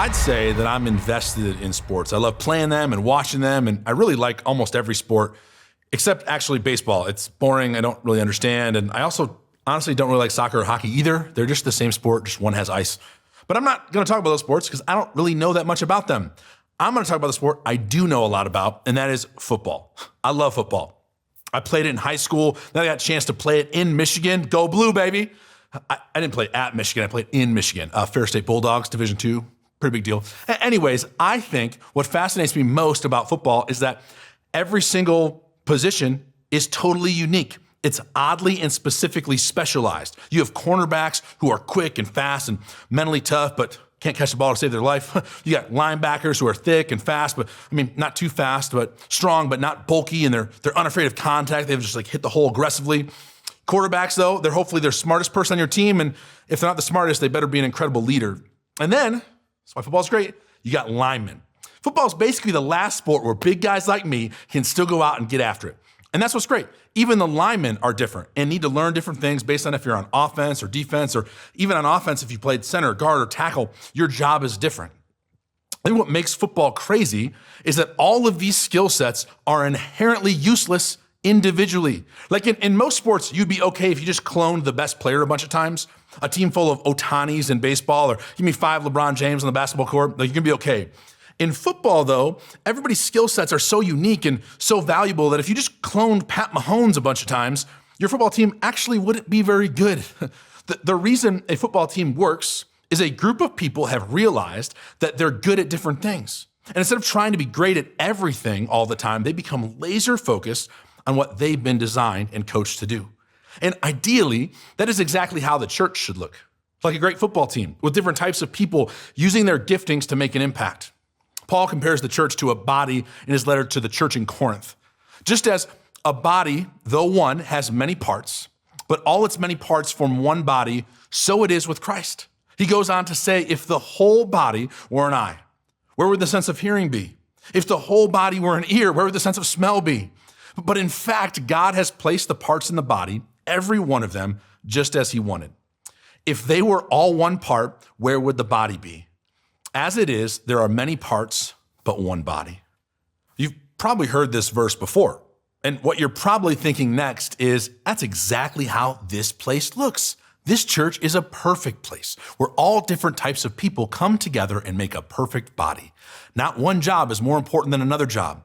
I'd say that I'm invested in sports. I love playing them and watching them, and I really like almost every sport, except actually baseball. It's boring, I don't really understand, and I also honestly don't really like soccer or hockey either. They're just the same sport, just one has ice. But I'm not gonna talk about those sports because I don't really know that much about them. I'm gonna talk about the sport I do know a lot about, and that is football. I love football. I played it in high school, then I got a chance to play it in Michigan. Go Blue, baby. I didn't play at Michigan, I played in Michigan. Fair State Bulldogs, Division II. Pretty big deal. Anyways, I think what fascinates me most about football is that every single position is totally unique. It's oddly and specifically specialized. You have cornerbacks who are quick and fast and mentally tough, but can't catch the ball to save their life. You got linebackers who are thick and fast, but not too fast, but strong, but not bulky, and they're unafraid of contact. They've just hit the hole aggressively. Quarterbacks, though, they're hopefully the smartest person on your team, and if they're not the smartest, they better be an incredible leader. And then, that's why football's great, you got linemen. Football is basically the last sport where big guys like me can still go out and get after it. And that's what's great. Even the linemen are different and need to learn different things based on if you're on offense or defense, or even on offense, if you played center, guard, or tackle, your job is different. And what makes football crazy is that all of these skill sets are inherently useless individually. Like in most sports, you'd be okay if you just cloned the best player a bunch of times. A team full of Otanis in baseball, or give me 5 LeBron James on the basketball court, like, you're gonna be okay. In football, though, everybody's skill sets are so unique and so valuable that if you just cloned Pat Mahomes a bunch of times, your football team actually wouldn't be very good. The reason a football team works is a group of people have realized that they're good at different things. And instead of trying to be great at everything all the time, they become laser focused on what they've been designed and coached to do. And ideally, that is exactly how the church should look. Like a great football team with different types of people using their giftings to make an impact. Paul compares the church to a body in his letter to the church in Corinth. Just as a body, though one, has many parts, but all its many parts form one body, so it is with Christ. He goes on to say, if the whole body were an eye, where would the sense of hearing be? If the whole body were an ear, where would the sense of smell be? But in fact, God has placed the parts in the body, every one of them, just as he wanted. If they were all one part, where would the body be? As it is, there are many parts, but one body. You've probably heard this verse before. And what you're probably thinking next is, that's exactly how this place looks. This church is a perfect place where all different types of people come together and make a perfect body. Not one job is more important than another job.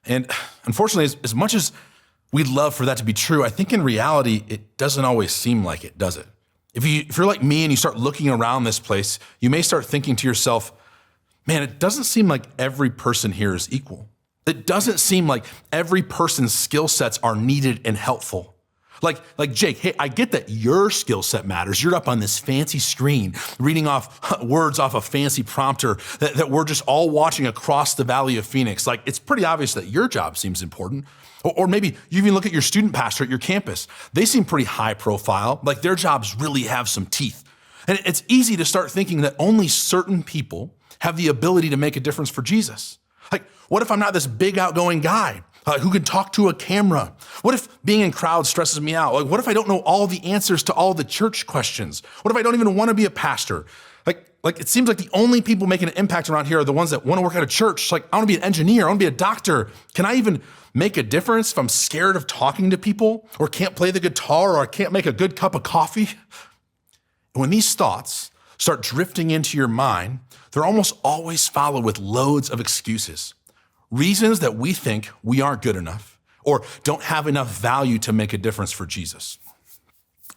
And unfortunately, as much as we'd love for that to be true, I think in reality, it doesn't always seem like it, does it? If you're like me and you start looking around this place, you may start thinking to yourself, man, it doesn't seem like every person here is equal. It doesn't seem like every person's skill sets are needed and helpful. Like Jake, hey, I get that your skill set matters. You're up on this fancy screen, reading off words off a fancy prompter that we're just all watching across the Valley of Phoenix. Like, it's pretty obvious that your job seems important. Or maybe you even look at your student pastor at your campus. They seem pretty high profile, like their jobs really have some teeth. And it's easy to start thinking that only certain people have the ability to make a difference for Jesus. Like, what if I'm not this big outgoing guy who can talk to a camera? What if being in crowds stresses me out? Like, what if I don't know all the answers to all the church questions? What if I don't even want to be a pastor? Like it seems like the only people making an impact around here are the ones that want to work at a church. Like, I want to be an engineer. I want to be a doctor. Can I even make a difference if I'm scared of talking to people, or can't play the guitar, or I can't make a good cup of coffee? And when these thoughts start drifting into your mind, they're almost always followed with loads of excuses. Reasons that we think we aren't good enough or don't have enough value to make a difference for Jesus.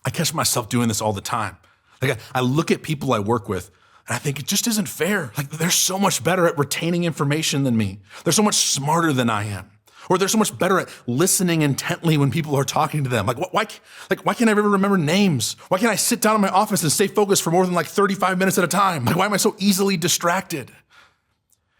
I catch myself doing this all the time. Like, I look at people I work with and I think it just isn't fair. Like, they're so much better at retaining information than me. They're so much smarter than I am. Or they're so much better at listening intently when people are talking to them. Why can't I ever remember names? Why can't I sit down in my office and stay focused for more than 35 minutes at a time? Why am I so easily distracted?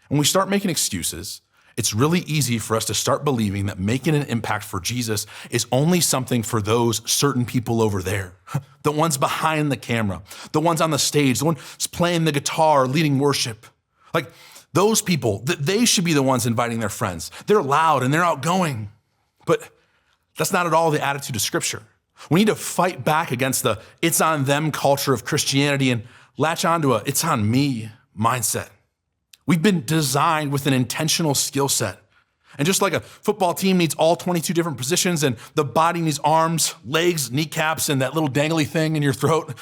When we start making excuses, it's really easy for us to start believing that making an impact for Jesus is only something for those certain people over there. The ones behind the camera, the ones on the stage, the ones playing the guitar, leading worship. Like, those people, they should be the ones inviting their friends. They're loud and they're outgoing. But that's not at all the attitude of Scripture. We need to fight back against the it's on them culture of Christianity and latch onto a it's on me mindset. We've been designed with an intentional skill set. And just like a football team needs all 22 different positions and the body needs arms, legs, kneecaps, and that little dangly thing in your throat,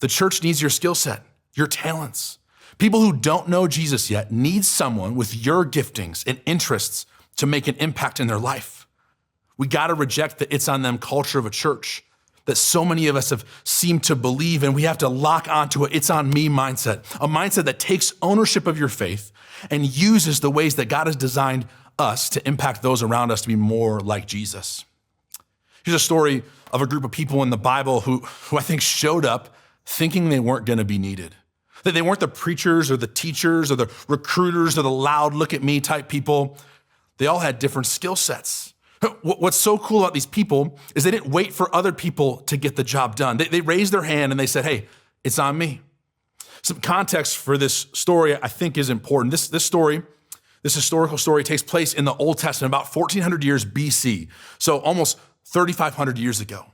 the church needs your skill set, your talents. People who don't know Jesus yet need someone with your giftings and interests to make an impact in their life. We got to reject the it's on them culture of a church that so many of us have seemed to believe, and we have to lock onto a it's on me mindset, a mindset that takes ownership of your faith and uses the ways that God has designed us to impact those around us to be more like Jesus. Here's a story of a group of people in the Bible who I think showed up thinking they weren't going to be needed, that they weren't the preachers or the teachers or the recruiters or the loud look at me type people. They all had different skill sets. What's so cool about these people is they didn't wait for other people to get the job done. They raised their hand and they said, hey, it's on me. Some context for this story I think is important. This historical story takes place in the Old Testament about 1400 years BC, so almost 3,500 years ago.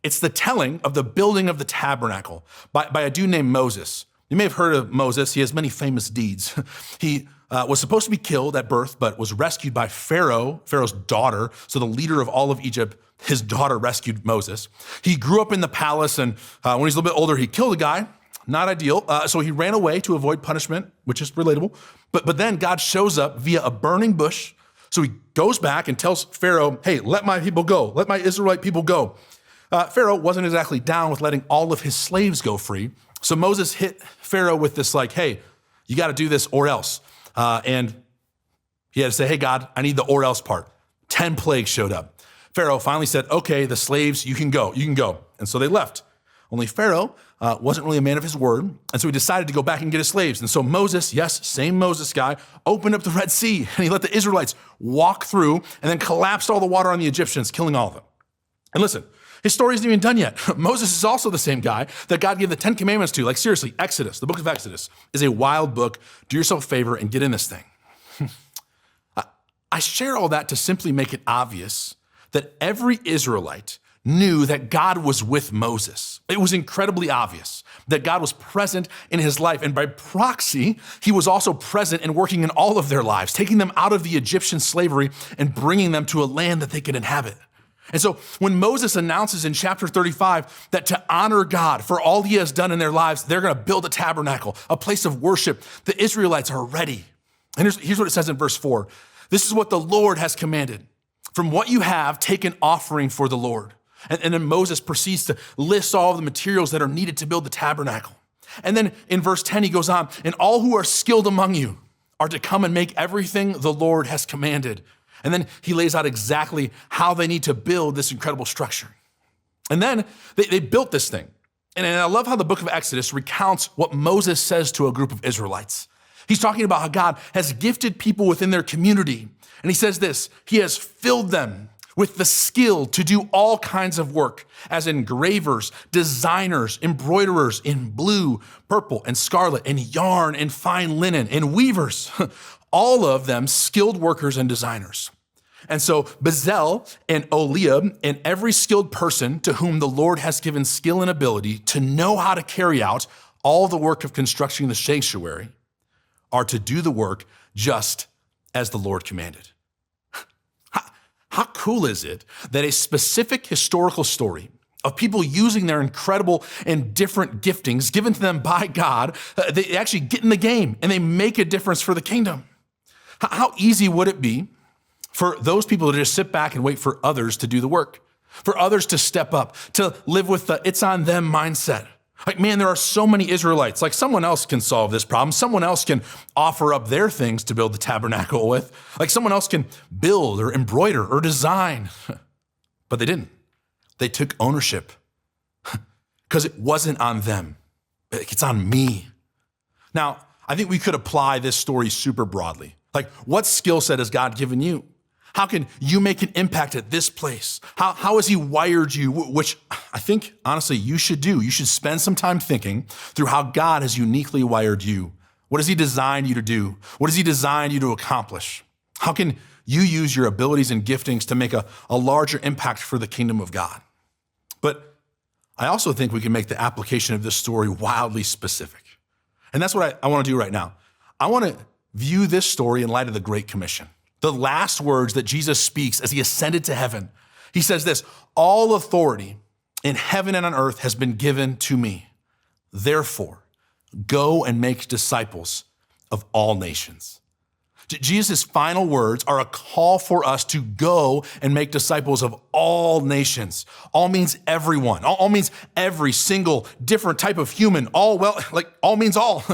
It's the telling of the building of the tabernacle by a dude named Moses. You may have heard of Moses. He has many famous deeds. He was supposed to be killed at birth, but was rescued by Pharaoh's daughter. So the leader of all of Egypt, his daughter rescued Moses. He grew up in the palace, and when he's a little bit older, he killed a guy. Not ideal. So he ran away to avoid punishment, which is relatable. But then God shows up via a burning bush. So he goes back and tells Pharaoh, hey, let my people go. Let my Israelite people go. Pharaoh wasn't exactly down with letting all of his slaves go free. So Moses hit Pharaoh with this like, hey, you got to do this or else. And he had to say, hey, God, I need the or else part. 10 plagues showed up. Pharaoh finally said, okay, the slaves, you can go. And so they left. Only Pharaoh wasn't really a man of his word, and so he decided to go back and get his slaves. And so Moses, yes, same Moses guy, opened up the Red Sea, and he let the Israelites walk through and then collapsed all the water on the Egyptians, killing all of them. And listen, his story isn't even done yet. Moses is also the same guy that God gave the 10 Commandments to. Like seriously, Exodus, the book of Exodus, is a wild book. Do yourself a favor and get in this thing. I share all that to simply make it obvious that every Israelite knew that God was with Moses. It was incredibly obvious that God was present in his life. And by proxy, he was also present and working in all of their lives, taking them out of the Egyptian slavery and bringing them to a land that they could inhabit. And so when Moses announces in chapter 35 that to honor God for all he has done in their lives, they're going to build a tabernacle, a place of worship, the Israelites are ready. And here's what it says in verse 4. This is what the Lord has commanded. From what you have, take an offering for the Lord. And then Moses proceeds to list all of the materials that are needed to build the tabernacle. And then in verse 10, he goes on, and all who are skilled among you are to come and make everything the Lord has commanded. And then he lays out exactly how they need to build this incredible structure. And then they built this thing. And I love how the book of Exodus recounts what Moses says to a group of Israelites. He's talking about how God has gifted people within their community. And he says this, he has filled them with the skill to do all kinds of work, as engravers, designers, embroiderers in blue, purple, and scarlet, and yarn, and fine linen, and weavers, all of them skilled workers and designers. And so Bezalel and Oholiab and every skilled person to whom the Lord has given skill and ability to know how to carry out all the work of constructing the sanctuary are to do the work just as the Lord commanded. How cool is it that a specific historical story of people using their incredible and different giftings given to them by God, they actually get in the game and they make a difference for the kingdom? How easy would it be for those people to just sit back and wait for others to do the work, for others to step up, to live with the it's on them mindset? Like, man, there are so many Israelites. Like, someone else can solve this problem. Someone else can offer up their things to build the tabernacle with. Like, someone else can build or embroider or design. But they didn't. They took ownership because it wasn't on them. It's on me. Now, I think we could apply this story super broadly. Like, what skill set has God given you? How can you make an impact at this place? How has he wired you? Which I think, honestly, you should do. You should spend some time thinking through how God has uniquely wired you. What has he designed you to do? What has he designed you to accomplish? How can you use your abilities and giftings to make a larger impact for the kingdom of God? But I also think we can make the application of this story wildly specific. And that's what I want to do right now. I want to View this story in light of the Great Commission. The last words that Jesus speaks as he ascended to heaven. He says this, all authority in heaven and on earth has been given to me. Therefore, go and make disciples of all nations. Jesus' final words are a call for us to go and make disciples of all nations. All means everyone. All means every single different type of human. All means all.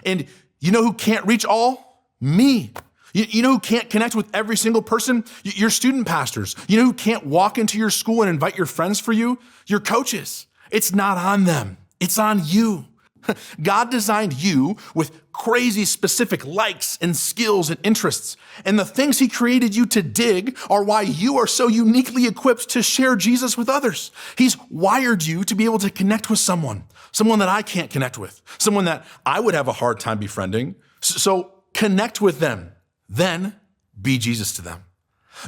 And you know who can't reach all? Me. You know who can't connect with every single person? Your student pastors. You know who can't walk into your school and invite your friends for you? Your coaches. It's not on them. It's on you. God designed you with crazy specific likes and skills and interests. And the things he created you to dig are why you are so uniquely equipped to share Jesus with others. He's wired you to be able to connect with someone that I can't connect with, someone that I would have a hard time befriending. So connect with them, then be Jesus to them.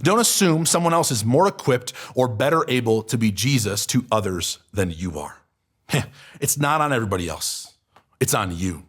Don't assume someone else is more equipped or better able to be Jesus to others than you are. It's not on everybody else. It's on you.